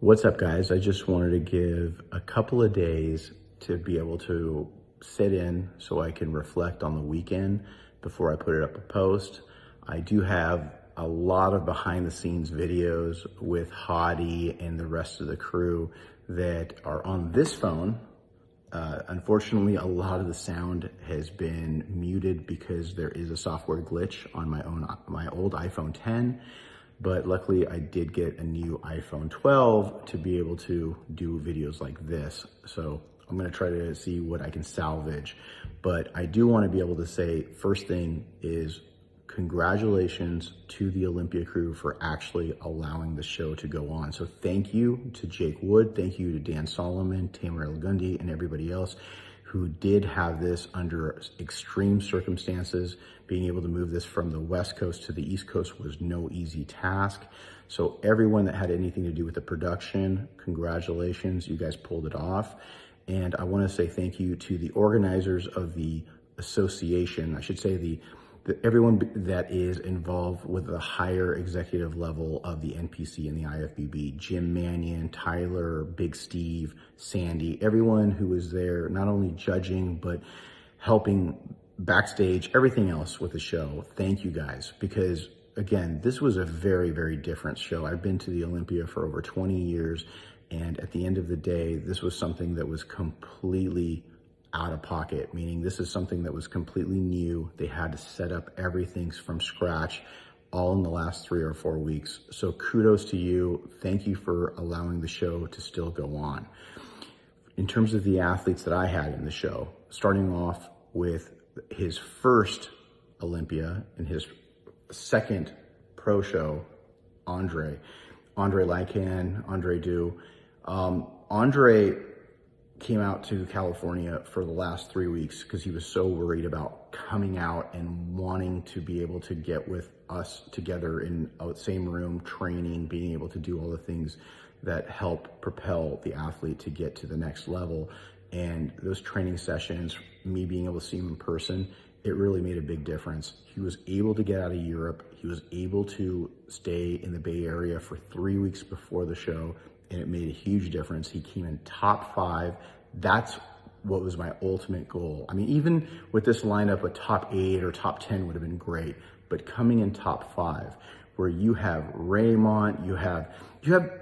What's up, guys? I just wanted to give a couple of days to be able to sit in so I can reflect on the weekend before I put it up a post. I do have a lot of behind the scenes videos with Hadi and the rest of the crew that are on this phone. Unfortunately, a lot of the sound has been muted because there is a software glitch on my old iPhone 10. But luckily I did get a new iPhone 12 to be able to do videos like this. So I'm gonna try to see what I can salvage. But I do wanna be able to say, first thing is congratulations to the Olympia crew for actually allowing the show to go on. So thank you to Jake Wood, thank you to Dan Solomon, Tamer El-Gundi, and everybody else who did have this under extreme circumstances. Being able to move this from the West Coast to the East Coast was no easy task. So everyone that had anything to do with the production, congratulations, you guys pulled it off. And I wanna say thank you to the organizers of the association, I should say everyone that is involved with the higher executive level of the NPC and the IFBB, Jim Mannion, Tyler, Big Steve, Sandy, everyone who was there, not only judging, but helping backstage, everything else with the show. Thank you guys, because again, this was a very, very different show. I've been to the Olympia for over 20 years. And at the end of the day, this was something that was completely out of pocket, meaning this is something that was completely new. They had to set up everything from scratch, all in the last 3 or 4 weeks. So kudos to you. Thank you for allowing the show to still go on. In terms of the athletes that I had in the show, starting off with his first Olympia and his second pro show, ANDREI Lycan, ANDREI DIEU. ANDREI came out to California for the last 3 weeks because he was so worried about coming out and wanting to be able to get with us together in the same room, training, being able to do all the things that help propel the athlete to get to the next level. And those training sessions, me being able to see him in person, it really made a big difference. He was able to get out of Europe. He was able to stay in the Bay Area for 3 weeks before the show, and it made a huge difference. He came in top 5. That's what was my ultimate goal. I mean, even with this lineup, a top 8 or top 10 would have been great, but coming in top 5, where you have Raymond, you have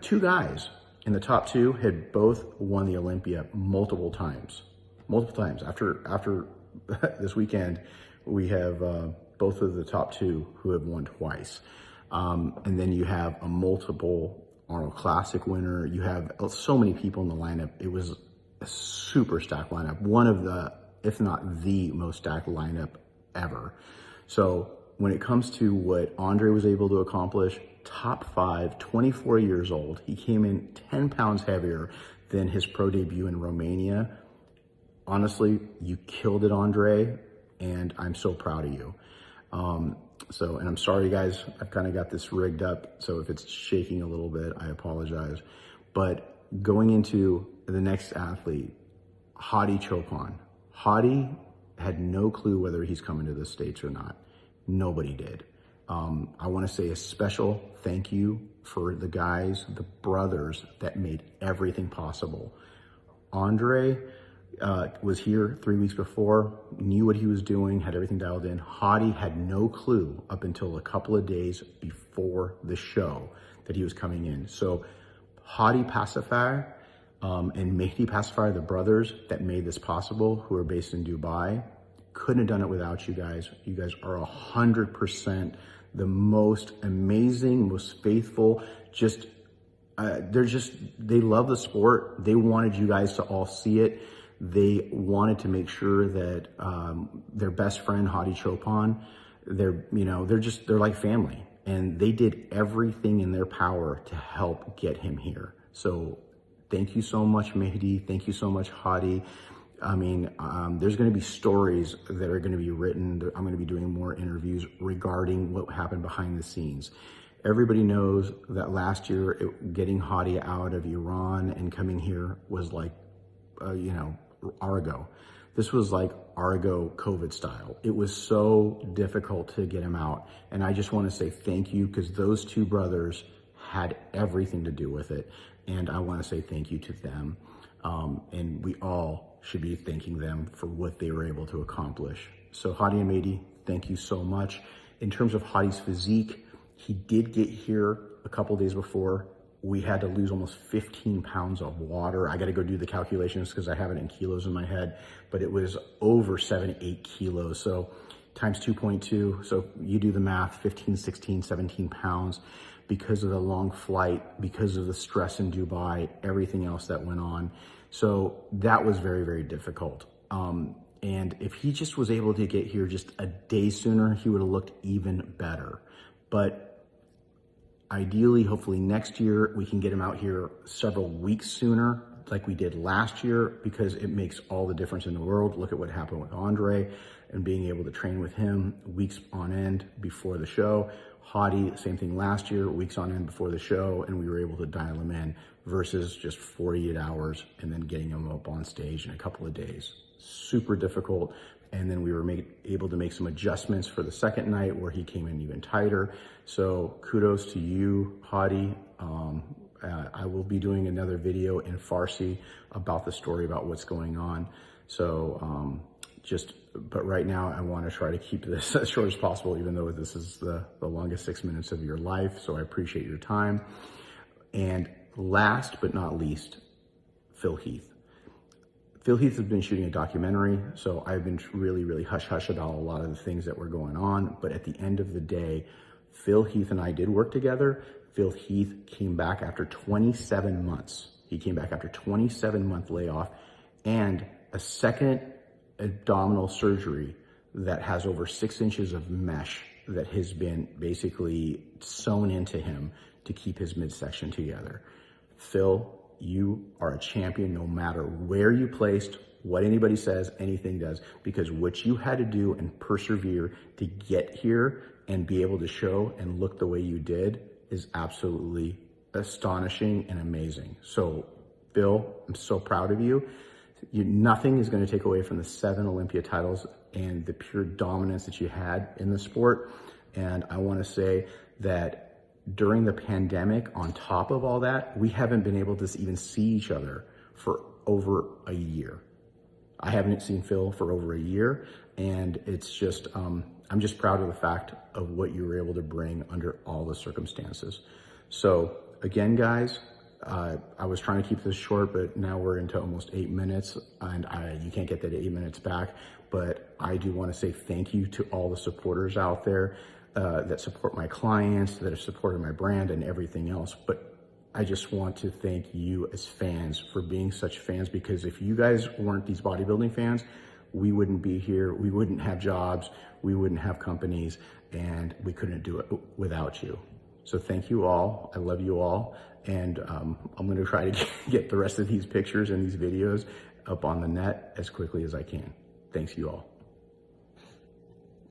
2 guys in the top 2 had both won the Olympia multiple times. After this weekend, we have both of the top 2 who have won twice. And then you have a multiple Arnold Classic winner. You have so many people in the lineup. It was a super stacked lineup. One of the, if not the most stacked lineup ever. So when it comes to what ANDREI was able to accomplish, top 5, 24 years old. He came in 10 pounds heavier than his pro debut in Romania. Honestly, you killed it, ANDREI, and I'm so proud of you. And I'm sorry, guys, I've kind of got this rigged up, so if it's shaking a little bit, I apologize. But going into the next athlete, HADI CHOOPAN. Hadi had no clue whether he's coming to the States or not. Nobody did. I want to say a special thank you for the guys, the brothers that made everything possible. ANDREI was here 3 weeks before, knew what he was doing, had everything dialed in. Hadi had no clue up until a couple of days before the show that he was coming in. So Hadi Pacifier and Mehdi Pacifier, the brothers that made this possible, who are based in Dubai, couldn't have done it without you guys. You guys are 100% the most amazing, most faithful, they love the sport. They wanted you guys to all see it. They wanted to make sure that their best friend, HADI CHOOPAN, they're like family. And they did everything in their power to help get him here. So thank you so much, Mehdi. Thank you so much, Hadi. I mean, there's going to be stories that are going to be written. I'm going to be doing more interviews regarding what happened behind the scenes. Everybody knows that last year, getting Hadi out of Iran and coming here was like, Argo. This was like Argo COVID style. It was so difficult to get him out. And I just want to say thank you, because those 2 brothers had everything to do with it. And I want to say thank you to them. And we all should be thanking them for what they were able to accomplish. So Hadi and Mehdi, thank you so much. In terms of Hadi's physique, he did get here a couple days before. We had to lose almost 15 pounds of water. I got to go do the calculations because I have it in kilos in my head, but it was over 7-8 kilos. So times 2.2. So you do the math, 15, 16, 17 pounds because of the long flight, because of the stress in Dubai, everything else that went on. So that was very, very difficult. And if he just was able to get here just a day sooner, he would have looked even better. But ideally, hopefully next year, we can get him out here several weeks sooner like we did last year, because it makes all the difference in the world. Look at what happened with ANDREI and being able to train with him weeks on end before the show. Hadi, same thing last year, weeks on end before the show, and we were able to dial him in versus just 48 hours and then getting him up on stage in a couple of days. Super difficult. And then we were able to make some adjustments for the second night where he came in even tighter. So kudos to you, Hadi. I will be doing another video in Farsi about the story about what's going on. So but right now I want to try to keep this as short as possible, even though this is the longest 6 minutes of your life. So I appreciate your time. And last but not least, Phil Heath. Phil Heath has been shooting a documentary, so I've been really, really hush-hush about a lot of the things that were going on. But at the end of the day, Phil Heath and I did work together. Phil Heath came back after 27 months. He came back after 27-month layoff and a second abdominal surgery that has over 6 inches of mesh that has been basically sewn into him to keep his midsection together. Phil, you are a champion no matter where you placed, what anybody says, anything does, because what you had to do and persevere to get here and be able to show and look the way you did is absolutely astonishing and amazing. So Phil, I'm so proud of you. Nothing is going to take away from the 7 Olympia titles and the pure dominance that you had in the sport. And I want to say that during the pandemic, on top of all that, we haven't been able to even see each other for over a year. I haven't seen Phil for over a year, and it's just, I'm just proud of the fact of what you were able to bring under all the circumstances. So again, guys, I was trying to keep this short, but now we're into almost 8 minutes, and you can't get that 8 minutes back. But I do want to say thank you to all the supporters out there that support my clients, that have supported my brand and everything else. But I just want to thank you as fans for being such fans, because if you guys weren't these bodybuilding fans, we wouldn't be here. We wouldn't have jobs. We wouldn't have companies, and we couldn't do it without you. So thank you all. I love you all. And I'm going to try to get the rest of these pictures and these videos up on the net as quickly as I can. Thanks you all.